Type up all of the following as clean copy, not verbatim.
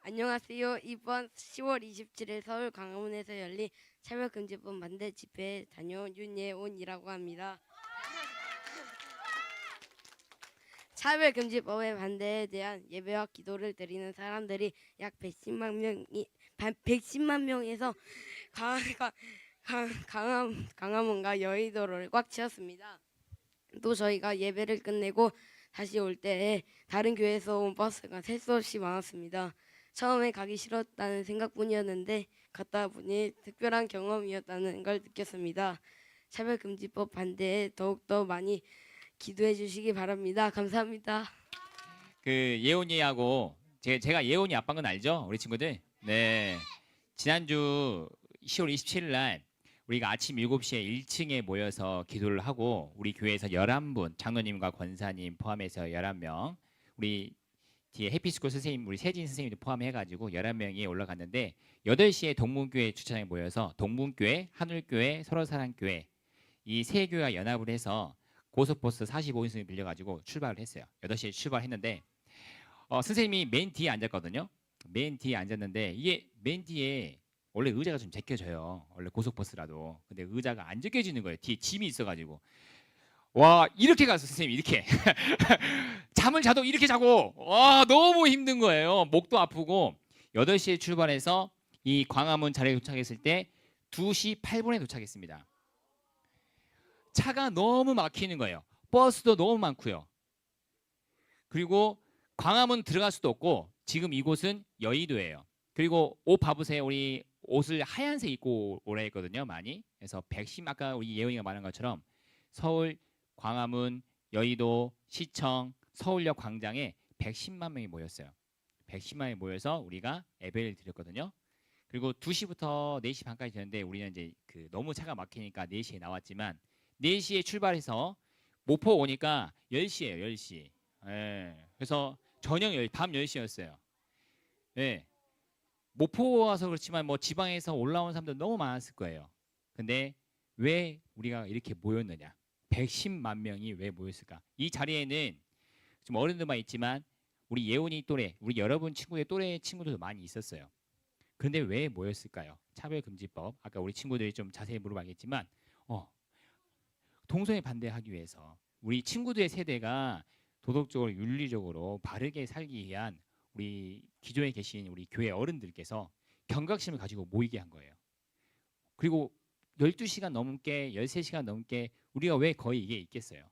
안녕하세요. 이번 10월 27일 서울 광화문에서 열린 차별금지법 반대 집회에 다녀온 윤예온이라고 합니다. 차별금지법의 반대에 대한 예배와 기도를 드리는 사람들이 약 110만 명에서 강화문과 여의도를 꽉 채웠습니다. 또 저희가 예배를 끝내고 다시 올 때에 다른 교회에서 온 버스가 셀 수 없이 많았습니다. 처음에 가기 싫었다는 생각뿐이었는데 갔다 보니 특별한 경험이었다는 걸 느꼈습니다. 차별금지법 반대에 더욱더 많이 기도해 주시기 바랍니다. 감사합니다. 그 예원이하고 제가 예원이 아빠인 건 알죠? 우리 친구들. 네. 지난주 10월 27일 날 우리가 아침 7시에 1층에 모여서 기도를 하고 우리 교회에서 11분, 장로님과 권사님 포함해서 11명, 우리 뒤에 해피스쿨 선생님, 우리 세진 선생님도 포함해 가지고 11명이 올라갔는데 8시에 동문교회 주차장에 모여서 동문교회, 하늘교회, 서로사랑교회 이 세 교회가 연합을 해서 고속버스 45인승을 빌려가지고 출발을 했어요. 8시에 출발했는데 선생님이 맨 뒤에 앉았거든요. 맨 뒤에 앉았는데 이게 맨 뒤에 원래 의자가 좀 제껴져요. 원래 고속버스라도. 근데 의자가 안 제껴지는 거예요. 뒤에 짐이 있어가지고. 와 이렇게 가서 선생님이 이렇게 잠을 자도 이렇게 자고 와 너무 힘든 거예요. 목도 아프고 8시에 출발해서 이 광화문 자리에 도착했을 때 2시 8분에 도착했습니다. 차가 너무 막히는 거예요. 버스도 너무 많고요. 그리고 광화문 들어갈 수도 없고 지금 이곳은 여의도예요. 그리고 옷 봐보세요. 우리 옷을 하얀색 입고 오라 했거든요. 많이. 그래서 110 아까 우리 예은이가 말한 것처럼 서울, 광화문, 여의도, 시청, 서울역 광장에 110만 명이 모였어요. 110만 명이 모여서 우리가 예배를 드렸거든요. 그리고 2시부터 4시 반까지 되는데 우리는 이제 그 너무 차가 막히니까 4시에 나왔지만 4시에 출발해서 목포 오니까 10시예요. 10시. 예. 그래서 밤 10시였어요. 예. 목포 와서 그렇지만 뭐 지방에서 올라온 사람들 너무 많았을 거예요. 근데 왜 우리가 이렇게 모였느냐? 110만 명이 왜 모였을까? 이 자리에는 좀 어른들만 있지만 우리 예원이 또래, 우리 여러분 친구의 또래 친구들도 많이 있었어요. 그런데 왜 모였을까요? 차별금지법. 아까 우리 친구들이 좀 자세히 물어봐야겠지만 동성애 반대하기 위해서 우리 친구들의 세대가 도덕적으로 윤리적으로 바르게 살기 위한 우리 기존에 계신 우리 교회 어른들께서 경각심을 가지고 모이게 한 거예요. 그리고 12시간 넘게 13시간 넘게 우리가 왜 거의 이게 있겠어요?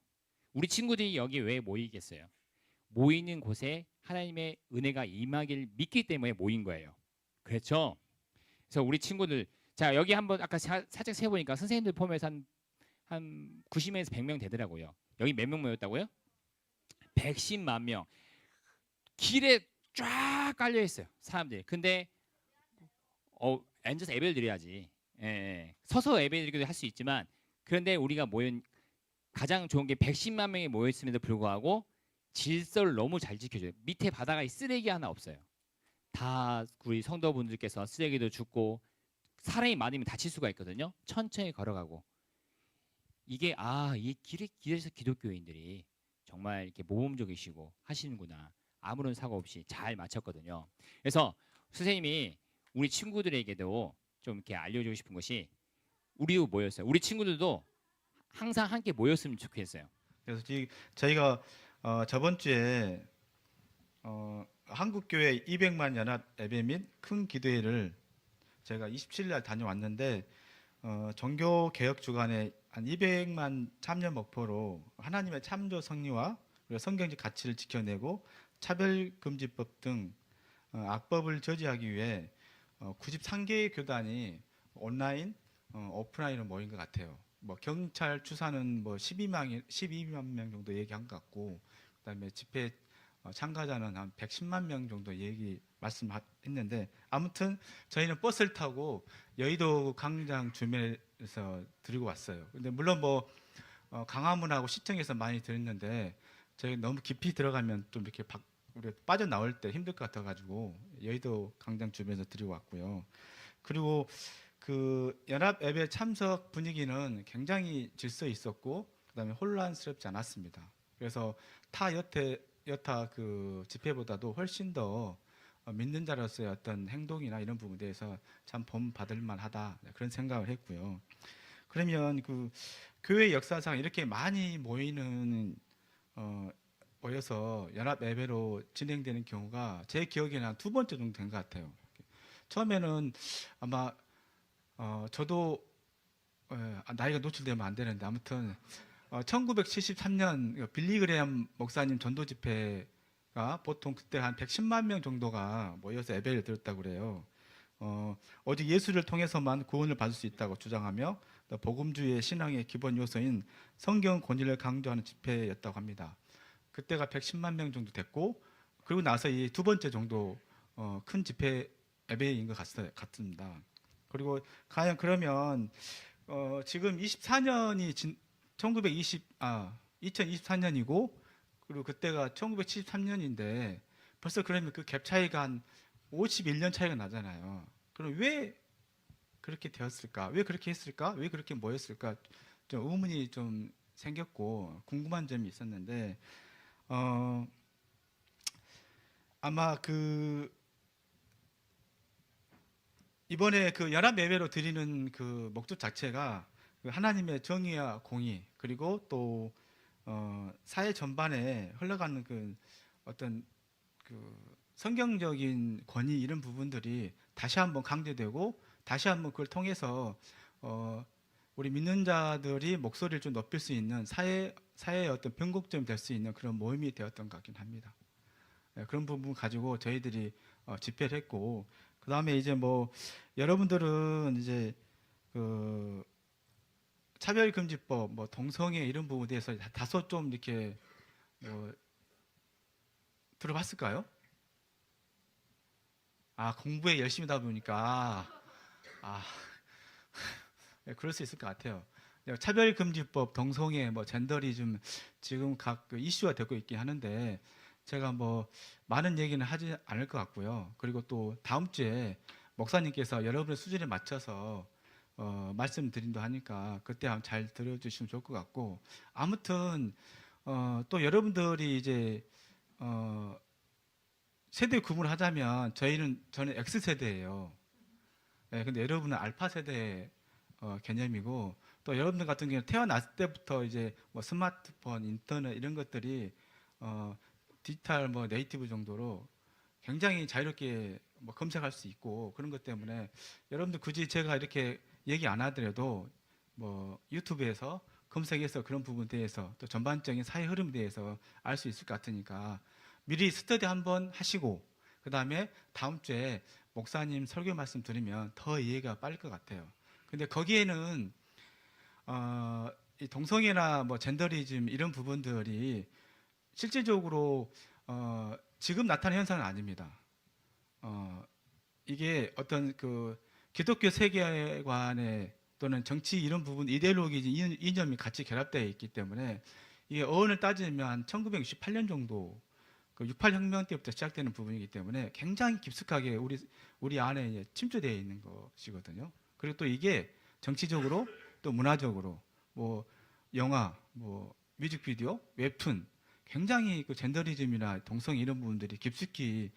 우리 친구들이 여기 왜 모이겠어요? 모이는 곳에 하나님의 은혜가 임하길 믿기 때문에 모인 거예요. 그렇죠? 그래서 우리 친구들 자 여기 한번 아까 살짝 세보니까 선생님들 포함해서 한 90명에서 100명 되더라고요. 여기 몇 명 모였다고요? 110만 명. 길에 쫙 깔려 있어요. 사람들이. 근데 앉아서 예배를 드려야지. 예, 예. 서서 예배 드리기도 할 수 있지만 그런데 우리가 모인 가장 좋은 게 110만 명이 모여 있음에도 불구하고 질서를 너무 잘 지켜줘요. 밑에 바닥에 쓰레기 하나 없어요. 다 우리 성도분들께서 쓰레기도 줍고 사람이 많으면 다칠 수가 있거든요. 천천히 걸어가고 이게 이 길에서 기독교인들이 정말 이렇게 모범적이시고 하시는구나. 아무런 사고 없이 잘 마쳤거든요. 그래서 선생님이 우리 친구들에게도 좀 이렇게 알려주고 싶은 것이 우리도 모였어요. 우리 친구들도 항상 함께 모였으면 좋겠어요. 그래서 저희가 저번 주에 한국교회 200만 연합 예배 및 큰 기도회를 제가 27일 날 다녀왔는데 종교 개혁 주간에 한 200만 참여 목표로 하나님의 참조 성리와 그리고 성경적 가치를 지켜내고 차별금지법 등 악법을 저지하기 위해 93개의 교단이 온라인, 오프라인으로 모인 것 같아요. 뭐 경찰 추사는 뭐 12만 명 정도 얘기한 것 같고, 그다음에 집회 참가자는 한 110만 명 정도 말씀했는데, 아무튼 저희는 버스를 타고 여의도 광장 주변에서 들고 왔어요. 근데 물론 뭐 강화문하고 시청에서 많이 들었는데 저희 너무 깊이 들어가면 좀 이렇게 우리 빠져나올 때 힘들 것 같아가지고 여의도 광장 주변에서 들고 왔고요. 그리고 그 연합 예배 참석 분위기는 굉장히 질서 있었고 그다음에 혼란스럽지 않았습니다. 그래서 여타 그 집회보다도 훨씬 더 믿는 자로서의 어떤 행동이나 이런 부분에 대해서 참 본받을 만하다 그런 생각을 했고요. 그러면 그 교회 역사상 이렇게 많이 모여서 연합 예배로 진행되는 경우가 제 기억에는 한 두 번째 정도 된 것 같아요. 처음에는 아마 저도 나이가 노출되면 안 되는데 아무튼 1973년 빌리그레엄 목사님 전도 집회가 보통 그때 한 110만 명 정도가 모여서 예배를 드렸다고 그래요. 오직 예수를 통해서만 구원을 받을 수 있다고 주장하며 복음주의 신앙의 기본 요소인 성경 권위를 강조하는 집회였다고 합니다. 그때가 110만 명 정도 됐고 그리고 나서 이 두 번째 정도 큰 집회 예배인 것 같습니다. 그리고 과연 그러면 지금 24년이 2024년이고 그리고 그때가 1973년인데 벌써 그러면 그 갭 차이가 한 51년 차이가 나잖아요. 그럼 왜 그렇게 되었을까? 왜 그렇게 했을까? 왜 그렇게 모였을까? 좀 의문이 좀 생겼고 궁금한 점이 있었는데 아마 그 이번에 그 연합 예배로 드리는 그 목적 자체가 그 하나님의 정의와 공의 그리고 또 사회 전반에 흘러가는 그 어떤 그 성경적인 권위 이런 부분들이 다시 한번 강조되고 다시 한번 그걸 통해서 우리 믿는 자들이 목소리를 좀 높일 수 있는 사회의 어떤 변곡점이 될 수 있는 그런 모임이 되었던 것 같긴 합니다. 그런 부분 가지고 저희들이 집회를 했고 그 다음에 이제 뭐 여러분들은 이제 그 차별금지법, 뭐 동성애 이런 부분에 대해서 다소 좀 이렇게 뭐 들어봤을까요? 공부에 열심히다 보니까 그럴 수 있을 것 같아요. 차별금지법, 동성애, 뭐 젠더리즘 지금 각 그 이슈가 되고 있긴 하는데 제가 뭐 많은 얘기는 하지 않을 것 같고요. 그리고 또 다음 주에 목사님께서 여러분의 수준에 맞춰서 말씀드린다 하니까 그때 한번 잘 들어주시면 좋을 것 같고 아무튼 또 여러분들이 이제 세대 구분을 하자면 저는 X 세대예요. 근데 여러분은 알파 세대 개념이고 또 여러분들 같은 경우는 태어났을 때부터 이제 뭐 스마트폰, 인터넷 이런 것들이 디지털 뭐 네이티브 정도로 굉장히 자유롭게 뭐 검색할 수 있고 그런 것 때문에 여러분들 굳이 제가 이렇게 얘기 안 하더라도 뭐 유튜브에서 검색해서 그런 부분에 대해서 또 전반적인 사회 흐름에 대해서 알 수 있을 것 같으니까 미리 스터디 한번 하시고 그 다음에 다음 주에 목사님 설교 말씀 들으면 더 이해가 빠를 것 같아요. 근데 거기에는 이 동성애나 뭐 젠더리즘 이런 부분들이 실질적으로 지금 나타나는 현상은 아닙니다. 이게 어떤 그 기독교 세계관에 또는 정치 이런 부분 이데올로기 이념이 같이 결합되어 있기 때문에 이게 어원을 따지면 1968년 정도 그 68 혁명 때부터 시작되는 부분이기 때문에 굉장히 깊숙하게 우리 안에 이제 침투되어 있는 것이거든요. 그리고 또 이게 정치적으로 또 문화적으로 뭐 영화, 뭐 뮤직비디오, 웹툰 굉장히 그 젠더리즘이나 동성 이런 부분들이 깊숙이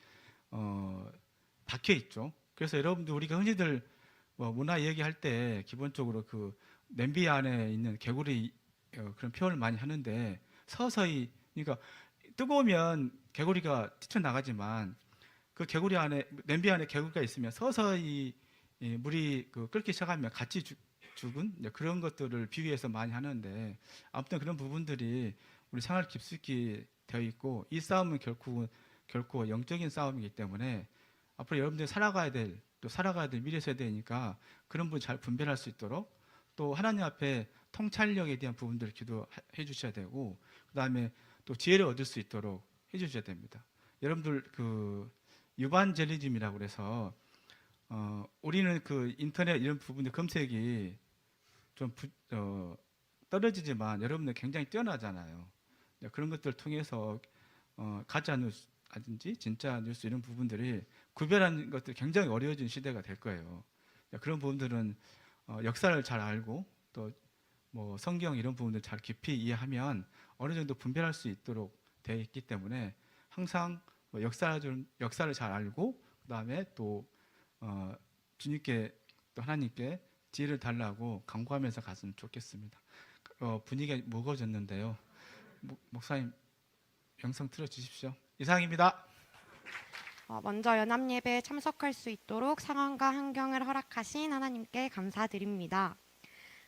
박혀 있죠. 그래서 여러분들 우리가 흔히들 뭐 문화 얘기할 때 기본적으로 그 냄비 안에 있는 개구리 그런 표현을 많이 하는데 서서히 그러니까 뜨거우면 개구리가 뛰쳐나가지만 그 개구리 안에 냄비 안에 개구리가 있으면 서서히 물이 그 끓기 시작하면 같이 죽은 그런 것들을 비유해서 많이 하는데 아무튼 그런 부분들이 우리 생활 깊숙이 되어 있고 이 싸움은 결코 영적인 싸움이기 때문에 앞으로 여러분들이 살아가야 될 미래 세대니까 그런 부분 잘 분별할 수 있도록 또 하나님 앞에 통찰력에 대한 부분들을 기도해 주셔야 되고 그다음에 또 지혜를 얻을 수 있도록 해 주셔야 됩니다. 여러분들 그 유반젤리즘이라고 그래서 우리는 그 인터넷 이런 부분의 검색이 좀 떨어지지만 여러분들 굉장히 뛰어나잖아요. 그런 것들을 통해서 가짜 뉴스라든지 진짜 뉴스 이런 부분들이 구별하는 것들이 굉장히 어려워진 시대가 될 거예요. 그런 부분들은 역사를 잘 알고 또 뭐 성경 이런 부분들 잘 깊이 이해하면 어느 정도 분별할 수 있도록 되어 있기 때문에 항상 뭐 역사를 잘 알고 그다음에 또 주님께 또 하나님께 지혜를 달라고 간구하면서 갔으면 좋겠습니다. 분위기가 무거워졌는데요. 목사님 영상 틀어주십시오. 이상입니다. 먼저 연합예배에 참석할 수 있도록 상황과 환경을 허락하신 하나님께 감사드립니다.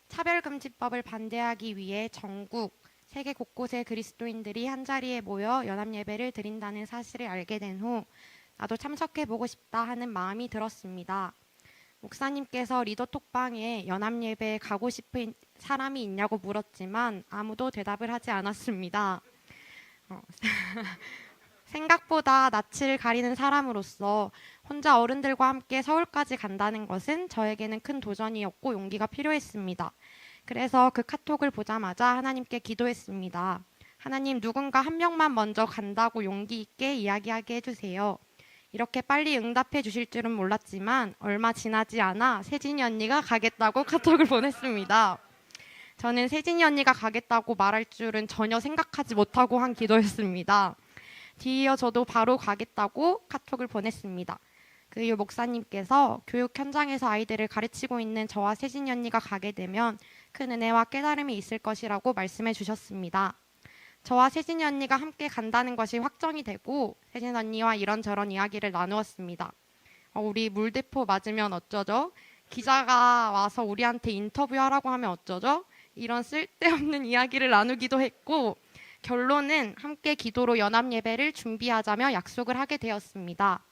차별금지법을 반대하기 위해 전국, 세계 곳곳의 그리스도인들이 한자리에 모여 연합예배를 드린다는 사실을 알게 된 후 나도 참석해보고 싶다 하는 마음이 들었습니다. 목사님께서 리더 톡방에 연합예배에 가고 싶은 사람이 있냐고 물었지만 아무도 대답을 하지 않았습니다. 생각보다 낯을 가리는 사람으로서 혼자 어른들과 함께 서울까지 간다는 것은 저에게는 큰 도전이었고 용기가 필요했습니다. 그래서 그 카톡을 보자마자 하나님께 기도했습니다. 하나님, 누군가 한 명만 먼저 간다고 용기 있게 이야기하게 해주세요. 이렇게 빨리 응답해 주실 줄은 몰랐지만 얼마 지나지 않아 세진이 언니가 가겠다고 카톡을 보냈습니다. 저는 세진이 언니가 가겠다고 말할 줄은 전혀 생각하지 못하고 한 기도였습니다. 뒤이어 저도 바로 가겠다고 카톡을 보냈습니다. 그 이후 목사님께서 교육 현장에서 아이들을 가르치고 있는 저와 세진이 언니가 가게 되면 큰 은혜와 깨달음이 있을 것이라고 말씀해 주셨습니다. 저와 세진이 언니가 함께 간다는 것이 확정이 되고 세진 언니와 이런저런 이야기를 나누었습니다. 우리 물대포 맞으면 어쩌죠? 기자가 와서 우리한테 인터뷰하라고 하면 어쩌죠? 이런 쓸데없는 이야기를 나누기도 했고 결론은 함께 기도로 연합예배를 준비하자며 약속을 하게 되었습니다.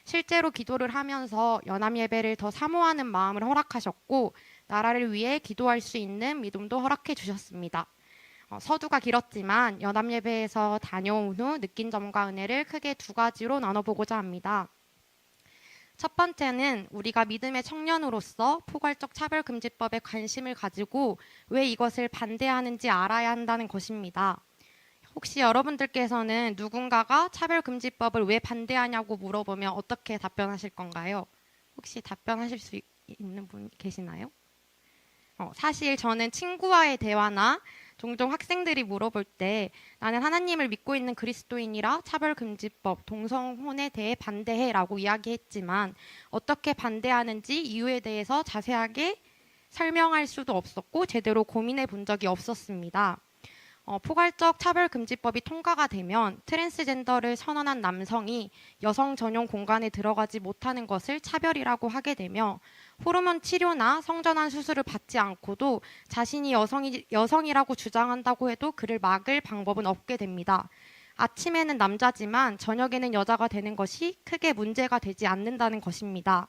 실제로 기도를 하면서 연합예배를 더 사모하는 마음을 허락하셨고 나라를 위해 기도할 수 있는 믿음도 허락해 주셨습니다. 서두가 길었지만 연합예배에서 다녀온 후 느낀 점과 은혜를 크게 두 가지로 나눠보고자 합니다. 첫 번째는 우리가 믿음의 청년으로서 포괄적 차별금지법에 관심을 가지고 왜 이것을 반대하는지 알아야 한다는 것입니다. 혹시 여러분들께서는 누군가가 차별금지법을 왜 반대하냐고 물어보면 어떻게 답변하실 건가요? 혹시 답변하실 수 있는 분 계시나요? 사실 저는 친구와의 대화나 종종 학생들이 물어볼 때 나는 하나님을 믿고 있는 그리스도인이라 차별금지법, 동성혼에 대해 반대해라고 이야기했지만 어떻게 반대하는지 이유에 대해서 자세하게 설명할 수도 없었고 제대로 고민해 본 적이 없었습니다. 포괄적 차별금지법이 통과가 되면 트랜스젠더를 선언한 남성이 여성 전용 공간에 들어가지 못하는 것을 차별이라고 하게 되며 호르몬 치료나 성전환 수술을 받지 않고도 자신이 여성이라고 주장한다고 해도 그를 막을 방법은 없게 됩니다. 아침에는 남자지만 저녁에는 여자가 되는 것이 크게 문제가 되지 않는다는 것입니다.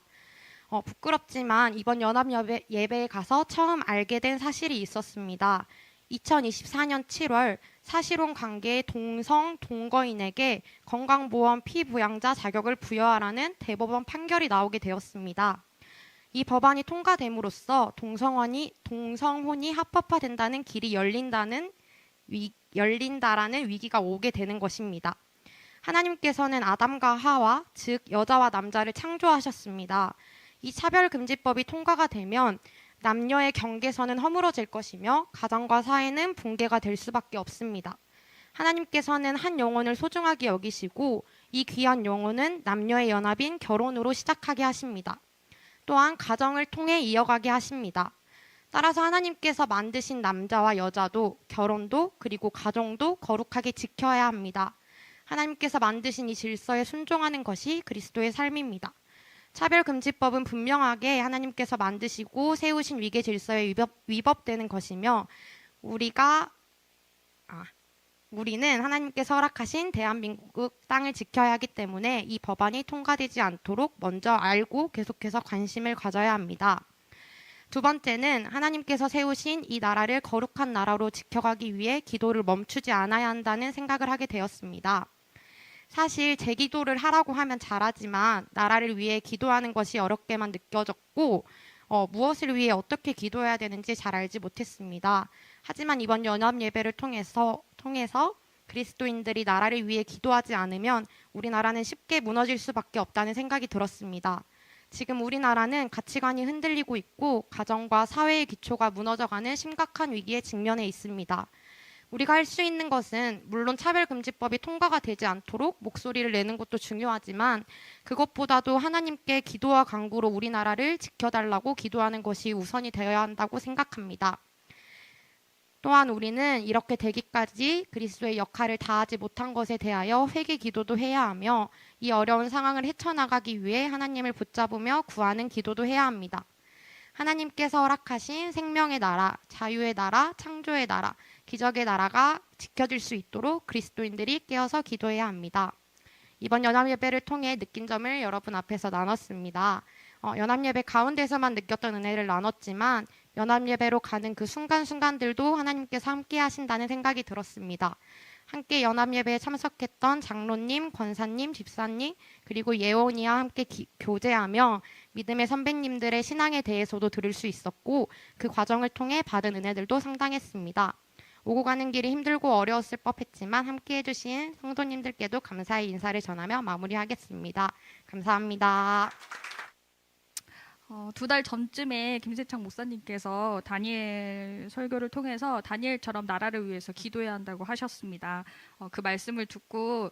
부끄럽지만 이번 연합예배에 가서 처음 알게 된 사실이 있었습니다. 2024년 7월 사실혼 관계의 동거인에게 건강보험 피부양자 자격을 부여하라는 대법원 판결이 나오게 되었습니다. 이 법안이 통과됨으로써 동성혼이 합법화된다는 길이 열린다라는 위기가 오게 되는 것입니다. 하나님께서는 아담과 하와, 즉 여자와 남자를 창조하셨습니다. 이 차별금지법이 통과가 되면 남녀의 경계선은 허물어질 것이며 가정과 사회는 붕괴가 될 수밖에 없습니다. 하나님께서는 한 영혼을 소중하게 여기시고 이 귀한 영혼은 남녀의 연합인 결혼으로 시작하게 하십니다. 또한 가정을 통해 이어가게 하십니다. 따라서 하나님께서 만드신 남자와 여자도 결혼도 그리고 가정도 거룩하게 지켜야 합니다. 하나님께서 만드신 이 질서에 순종하는 것이 그리스도의 삶입니다. 차별금지법은 분명하게 하나님께서 만드시고 세우신 위계 질서에 위법되는 것이며 우리는 하나님께서 허락하신 대한민국 땅을 지켜야 하기 때문에 이 법안이 통과되지 않도록 먼저 알고 계속해서 관심을 가져야 합니다. 두 번째는 하나님께서 세우신 이 나라를 거룩한 나라로 지켜가기 위해 기도를 멈추지 않아야 한다는 생각을 하게 되었습니다. 사실 제 기도를 하라고 하면 잘하지만 나라를 위해 기도하는 것이 어렵게만 느껴졌고 무엇을 위해 어떻게 기도해야 되는지 잘 알지 못했습니다. 하지만 이번 연합예배를 통해서 그리스도인들이 나라를 위해 기도하지 않으면 우리나라는 쉽게 무너질 수밖에 없다는 생각이 들었습니다. 지금 우리나라는 가치관이 흔들리고 있고 가정과 사회의 기초가 무너져가는 심각한 위기에 직면해 있습니다. 우리가 할 수 있는 것은 물론 차별금지법이 통과가 되지 않도록 목소리를 내는 것도 중요하지만 그것보다도 하나님께 기도와 간구로 우리나라를 지켜달라고 기도하는 것이 우선이 되어야 한다고 생각합니다. 또한 우리는 이렇게 되기까지 그리스도의 역할을 다하지 못한 것에 대하여 회개 기도도 해야 하며 이 어려운 상황을 헤쳐나가기 위해 하나님을 붙잡으며 구하는 기도도 해야 합니다. 하나님께서 허락하신 생명의 나라, 자유의 나라, 창조의 나라, 기적의 나라가 지켜질 수 있도록 그리스도인들이 깨어서 기도해야 합니다. 이번 연합예배를 통해 느낀 점을 여러분 앞에서 나눴습니다. 연합예배 가운데서만 느꼈던 은혜를 나눴지만 연합예배로 가는 그 순간순간들도 하나님께서 함께 하신다는 생각이 들었습니다. 함께 연합예배에 참석했던 장로님, 권사님, 집사님, 그리고 예원이와 함께 교제하며 믿음의 선배님들의 신앙에 대해서도 들을 수 있었고 그 과정을 통해 받은 은혜들도 상당했습니다. 오고 가는 길이 힘들고 어려웠을 법했지만 함께해 주신 성도님들께도 감사의 인사를 전하며 마무리하겠습니다. 감사합니다. 2달 전쯤에 김세창 목사님께서 다니엘 설교를 통해서 다니엘처럼 나라를 위해서 기도해야 한다고 하셨습니다. 그 말씀을 듣고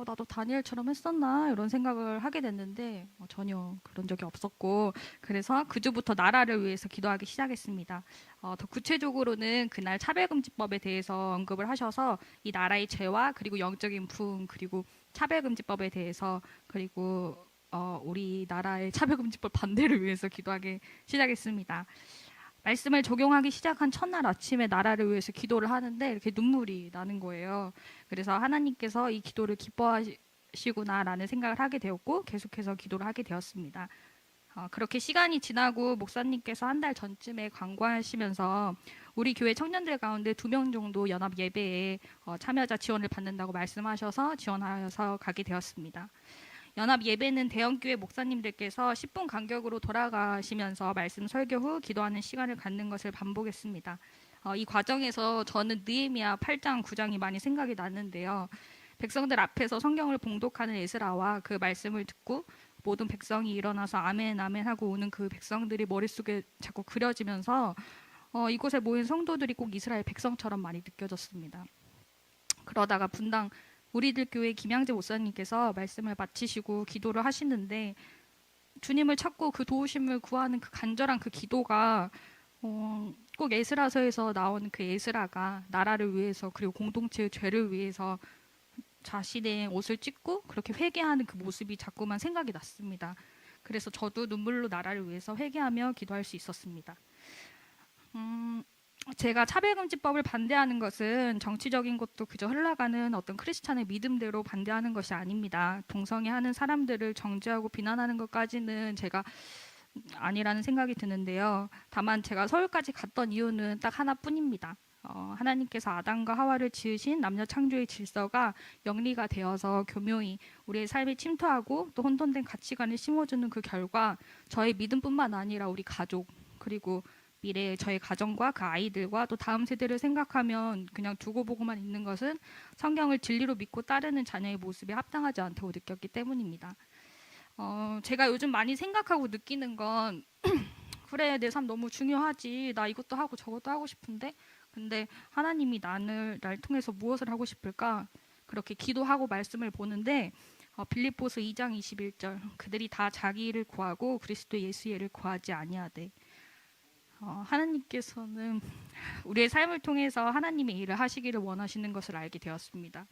나도 다니엘처럼 했었나 이런 생각을 하게 됐는데 전혀 그런 적이 없었고 그래서 그 주부터 나라를 위해서 기도하기 시작했습니다. 더 구체적으로는 그날 차별금지법에 대해서 언급을 하셔서 이 나라의 죄와 그리고 영적인 부흥 그리고 차별금지법에 대해서 그리고 우리나라의 차별금지법 반대를 위해서 기도하기 시작했습니다. 말씀을 적용하기 시작한 첫날 아침에 나라를 위해서 기도를 하는데 이렇게 눈물이 나는 거예요. 그래서 하나님께서 이 기도를 기뻐하시구나라는 생각을 하게 되었고 계속해서 기도를 하게 되었습니다. 그렇게 시간이 지나고 목사님께서 한 달 전쯤에 광고하시면서 우리 교회 청년들 가운데 2명 정도 연합 예배에 참여자 지원을 받는다고 말씀하셔서 지원하여서 가게 되었습니다. 연합 예배는 대형교회 목사님들께서 10분 간격으로 돌아가시면서 말씀 설교 후 기도하는 시간을 갖는 것을 반복했습니다. 이 과정에서 저는 느헤미야 8장, 9장이 많이 생각이 나는데요. 백성들 앞에서 성경을 봉독하는 에스라와 그 말씀을 듣고 모든 백성이 일어나서 아멘 아멘 하고 오는 그 백성들이 머릿속에 자꾸 그려지면서 이곳에 모인 성도들이 꼭 이스라엘 백성처럼 많이 느껴졌습니다. 그러다가 분당 우리들 교회 김양재 목사님께서 말씀을 마치시고 기도를 하시는데 주님을 찾고 그 도우심을 구하는 그 간절한 그 기도가 꼭 에스라서에서 나오는 그 에스라가 나라를 위해서 그리고 공동체의 죄를 위해서 자신의 옷을 찢고 그렇게 회개하는 그 모습이 자꾸만 생각이 났습니다. 그래서 저도 눈물로 나라를 위해서 회개하며 기도할 수 있었습니다. 제가 차별금지법을 반대하는 것은 정치적인 것도 그저 흘러가는 어떤 크리스찬의 믿음대로 반대하는 것이 아닙니다. 동성애하는 사람들을 정죄하고 비난하는 것까지는 제가 아니라는 생각이 드는데요. 다만 제가 서울까지 갔던 이유는 딱 하나뿐입니다. 하나님께서 아담과 하와를 지으신 남녀 창조의 질서가 영리가 되어서 교묘히 우리의 삶에 침투하고 또 혼돈된 가치관을 심어주는 그 결과 저의 믿음뿐만 아니라 우리 가족 그리고 미래의 저의 가정과 그 아이들과 또 다음 세대를 생각하면 그냥 두고 보고만 있는 것은 성경을 진리로 믿고 따르는 자녀의 모습에 합당하지 않다고 느꼈기 때문입니다. 제가 요즘 많이 생각하고 느끼는 건 그래 내 삶 너무 중요하지 나 이것도 하고 저것도 하고 싶은데 근데 하나님이 날 통해서 무엇을 하고 싶을까 그렇게 기도하고 말씀을 보는데 빌립보서 2장 21절 그들이 다 자기 일을 구하고 그리스도 예수의 일을 구하지 아니하되 하나님께서는 우리의 삶을 통해서 하나님의 일을 하시기를 원하시는 것을 알게 되었습니다.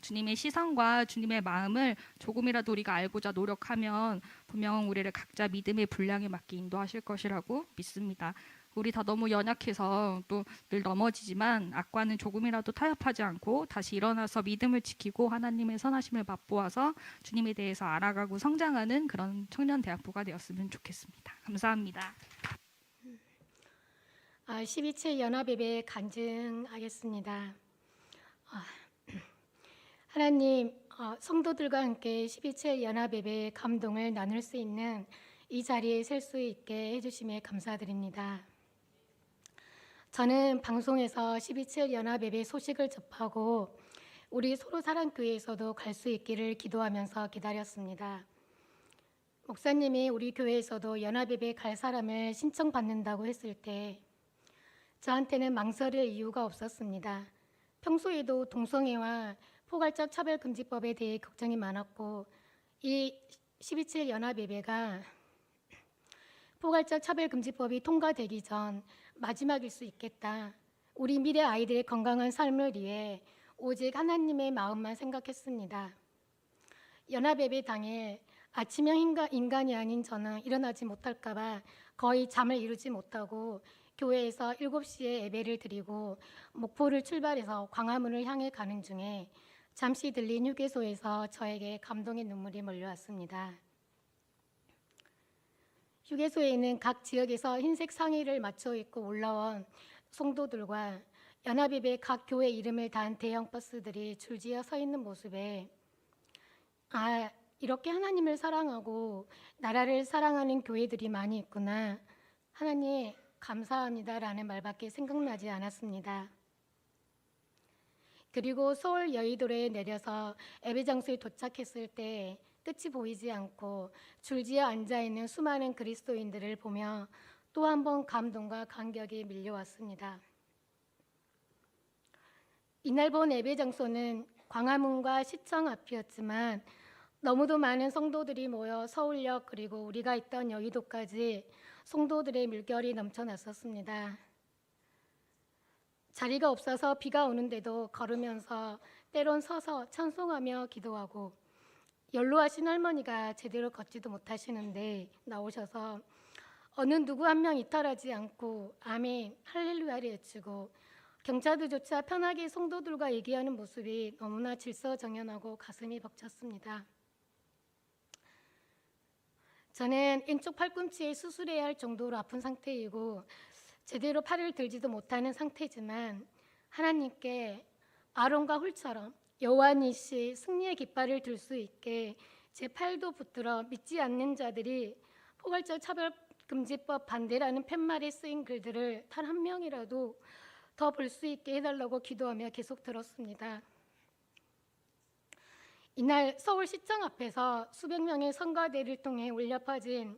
주님의 시선과 주님의 마음을 조금이라도 우리가 알고자 노력하면 분명 우리를 각자 믿음의 분량에 맞게 인도하실 것이라고 믿습니다. 우리 다 너무 연약해서 또 늘 넘어지지만 악과는 조금이라도 타협하지 않고 다시 일어나서 믿음을 지키고 하나님의 선하심을 맛보아서 주님에 대해서 알아가고 성장하는 그런 청년 대학부가 되었으면 좋겠습니다. 감사합니다. 12체 연합예배 간증하겠습니다. 하나님, 성도들과 함께 12체 연합예배의 감동을 나눌 수 있는 이 자리에 설 수 있게 해주심에 감사드립니다. 저는 방송에서 12체 연합예배 소식을 접하고 우리 소로사랑교회에서도 갈 수 있기를 기도하면서 기다렸습니다. 목사님이 우리 교회에서도 연합예배 갈 사람을 신청받는다고 했을 때 저한테는 망설일 이유가 없었습니다. 평소에도 동성애와 포괄적 차별금지법에 대해 걱정이 많았고 이 12.7 연합예배가 포괄적 차별금지법이 통과되기 전 마지막일 수 있겠다. 우리 미래 아이들의 건강한 삶을 위해 오직 하나님의 마음만 생각했습니다. 연합예배 당일 아침형 인간이 아닌 저는 일어나지 못할까 봐 거의 잠을 이루지 못하고 교회에서 7시에 예배를 드리고 목포를 출발해서 광화문을 향해 가는 중에 잠시 들린 휴게소에서 저에게 감동의 눈물이 몰려왔습니다. 휴게소에는 각 지역에서 흰색 상의를 맞춰 입고 올라온 성도들과 연합예배 각 교회 이름을 단 대형 버스들이 줄지어 서 있는 모습에 이렇게 하나님을 사랑하고 나라를 사랑하는 교회들이 많이 있구나. 하나님 감사합니다라는 말밖에 생각나지 않았습니다. 그리고 서울 여의도로에 내려서 예배 장소에 도착했을 때 끝이 보이지 않고 줄지어 앉아있는 수많은 그리스도인들을 보며 또 한 번 감동과 감격이 밀려왔습니다. 이날 본 예배 장소는 광화문과 시청 앞이었지만 너무도 많은 성도들이 모여 서울역 그리고 우리가 있던 여의도까지 성도들의 물결이 넘쳐났었습니다. 자리가 없어서 비가 오는데도 걸으면서 때론 서서 찬송하며 기도하고 연로하신 할머니가 제대로 걷지도 못하시는데 나오셔서 어느 누구 한 명 이탈하지 않고 아멘 할렐루야를 외치고 경찰들조차 편하게 성도들과 얘기하는 모습이 너무나 질서정연하고 가슴이 벅찼습니다. 저는 왼쪽 팔꿈치에 수술해야 할 정도로 아픈 상태이고 제대로 팔을 들지도 못하는 상태지만 하나님께 아론과 홀처럼 여호와니시 승리의 깃발을 들 수 있게 제 팔도 붙들어 믿지 않는 자들이 포괄적 차별금지법 반대라는 팻말에 쓰인 글들을 단 한 명이라도 더 볼 수 있게 해달라고 기도하며 계속 들었습니다. 이날 서울시청 앞에서 수백 명의 성가대를 통해 울려 퍼진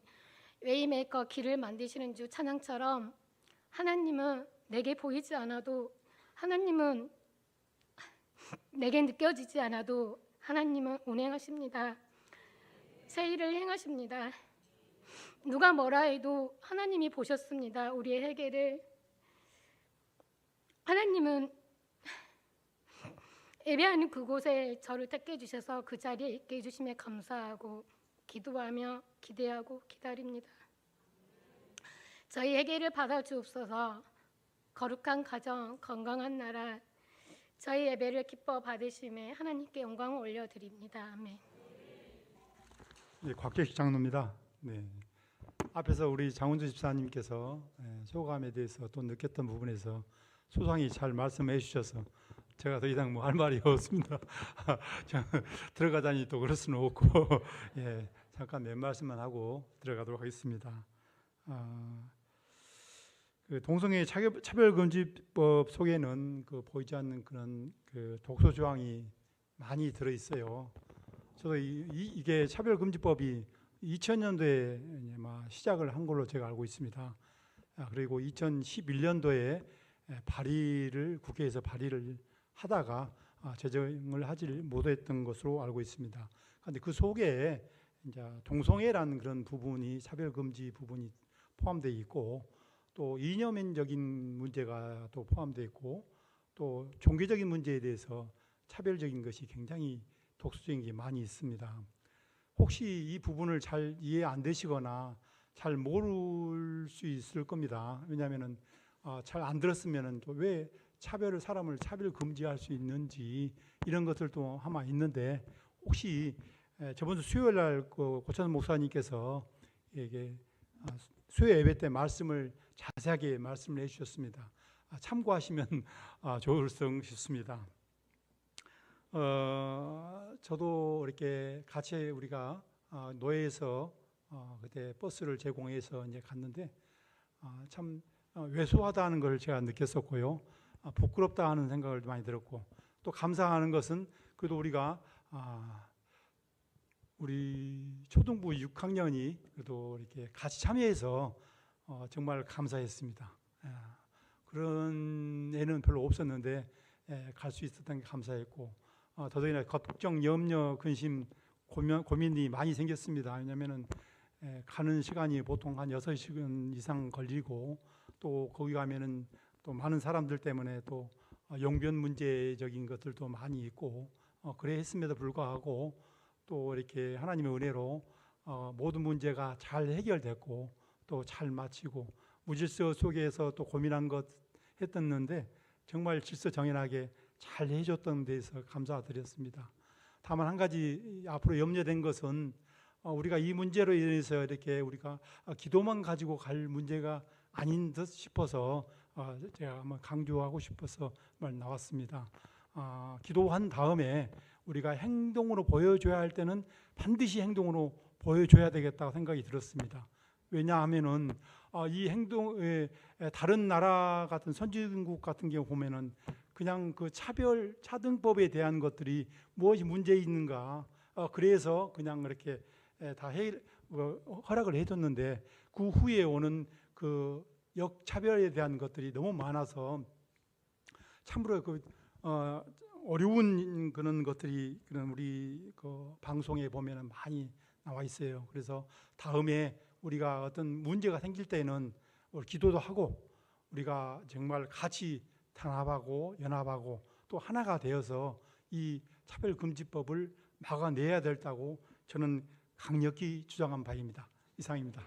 웨이메이커 길을 만드시는 주 찬양처럼 하나님은 내게 보이지 않아도 하나님은 내게 느껴지지 않아도 하나님은 운행하십니다. 새 일을 행하십니다. 누가 뭐라 해도 하나님이 보셨습니다. 우리의 회개를. 하나님은 예배하는 그곳에 저를 택해 주셔서 그 자리에 있게 해주심에 감사하고 기도하며 기대하고 기다립니다. 저희 회개를 받아주옵소서. 거룩한 가정, 건강한 나라, 저희 예배를 기뻐 받으심에 하나님께 영광을 올려드립니다. 아멘. 네, 곽재식 장로입니다. 네. 앞에서 우리 장훈주 집사님께서 소감에 대해서 또 느꼈던 부분에서 소상히 잘 말씀해 주셔서 제가 더 이상 뭐 할 말이 없습니다. 들어가자니 또 그럴 수는 없고 예, 잠깐 몇 말씀만 하고 들어가도록 하겠습니다. 그 동성애 차별금지법 속에는 그 보이지 않는 그런 그 독소 조항이 많이 들어 있어요. 저도 이게 차별금지법이 2000년도에 시작을 한 걸로 제가 알고 있습니다. 그리고 2011년도에 국회에서 발의를 하다가 제정을 하지 못했던 것으로 알고 있습니다. 그런데 그 속에 이제 동성애라는 그런 부분이 차별금지 부분이 포함되어 있고 또 이념적인 문제가 또 포함되어 있고 또 종교적인 문제에 대해서 차별적인 것이 굉장히 독소적인 게 많이 있습니다. 혹시 이 부분을 잘 이해 안 되시거나 잘 모를 수 있을 겁니다. 왜냐하면은 잘 안 들었으면은 또 왜 사람을 차별 금지할 수 있는지 이런 것들도 아마 있는데 혹시 저번 주 수요일 날 고찬 목사님께서 이게 수요 예배 때 말씀을 자세하게 말씀을 해주셨습니다. 참고하시면 좋을 것 싶습니다. 저도 이렇게 같이 우리가 노예에서 그때 버스를 제공해서 이제 갔는데 참 왜소하다는 걸 제가 느꼈었고요. 부끄럽다 하는 생각을 많이 들었고 또 감사하는 것은 그래도 우리가 우리 초등부 6학년이 그래도 이렇게 같이 참여해서 정말 감사했습니다. 그런 애는 별로 없었는데 갈 수 있었던 게 감사했고 더더구나 걱정, 염려, 근심, 고민이 많이 생겼습니다. 왜냐하면은 가는 시간이 보통 한 6시간 이상 걸리고 또 거기 가면은 또 많은 사람들 때문에 또 용변 문제적인 것들도 많이 있고 그래 했음에도 불구하고 또 이렇게 하나님의 은혜로 모든 문제가 잘 해결됐고 또 잘 마치고 무질서 속에서 또 고민한 것 했었는데 정말 질서정연하게 잘 해줬던 데서 감사드렸습니다. 다만 한 가지 앞으로 염려된 것은 우리가 이 문제로 인해서 이렇게 우리가 기도만 가지고 갈 문제가 아닌 듯 싶어서 제가 한번 강조하고 싶어서 말 나왔습니다. 기도한 다음에 우리가 행동으로 보여줘야 할 때는 반드시 행동으로 보여줘야 되겠다고 생각이 들었습니다. 왜냐하면은 이 행동에 다른 나라 같은 선진국 같은 경우 보면은 그냥 그 차등법에 대한 것들이 무엇이 문제 있는가 그래서 그냥 이렇게 다 허락을 해줬는데 그 후에 오는 그 역차별에 대한 것들이 너무 많아서 참으로 그 어려운 그런 것들이 그런 우리 그 방송에 보면은 많이 나와 있어요. 그래서 다음에 우리가 어떤 문제가 생길 때는 기도도 하고 우리가 정말 같이 단합하고 연합하고 또 하나가 되어서 이 차별금지법을 막아내야 된다고 저는 강력히 주장한 바입니다. 이상입니다.